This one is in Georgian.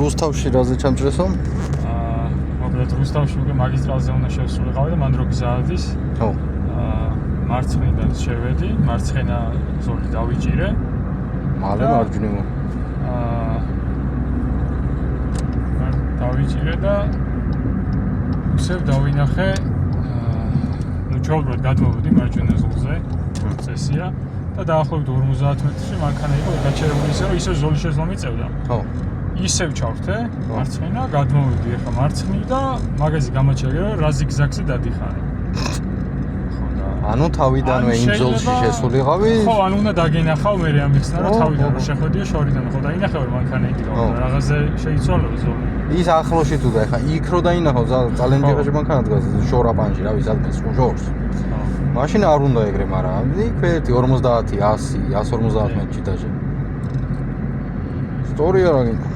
რუსთავში რაზე ჩამჭრესო? მოკლედ რუსთავში უკვე მაგისტრალზე უნდა შევსულიყავი და მან რო გზადის. ხო. მარცხნიდან შევედი, მარცხენა ზოლი დავიჭირე. მალე მარჯვნივ. დავიჭირე და ისევ დავინახე ჩაუბრალოდ გადმოვედი მარჯვენა ზოლზე, წესია და დაახლოებით 50 მეტრში მანქანა იყო გაჩერებული ისე რომ ისევ ზოლის შესვლა მიწევდა. ხო. ისევ ჩავრთე მარცხენა, გადმოვედი ახლა მარცხნივ და მაგაზი გამოჩერე რომ რა ზიგზაგზე დადიხარე. ანუ თავიდანვე იმ ზოლში შესულიყავი? ხო, ანუ უნდა დაგენახავ მე ამიხსნა რომ თავიდან რომ შეხვედიო შორიდან ხო დაინახე რომ მანქანა იდგა რაღაცზე შეიცვალა ზოლი. ის ახლოში თუ და ახლა იქ რო დაინახავ ძალიან ჯერაში მანქანა დგას შორაპანში, რა ვიცი, ადგას ჟორს. მაშინ არ უნდა ეგრე, მაგრამ იქ ერთი 50, 100, 150 მეტრში დაჟე. სწორია რა გინდა.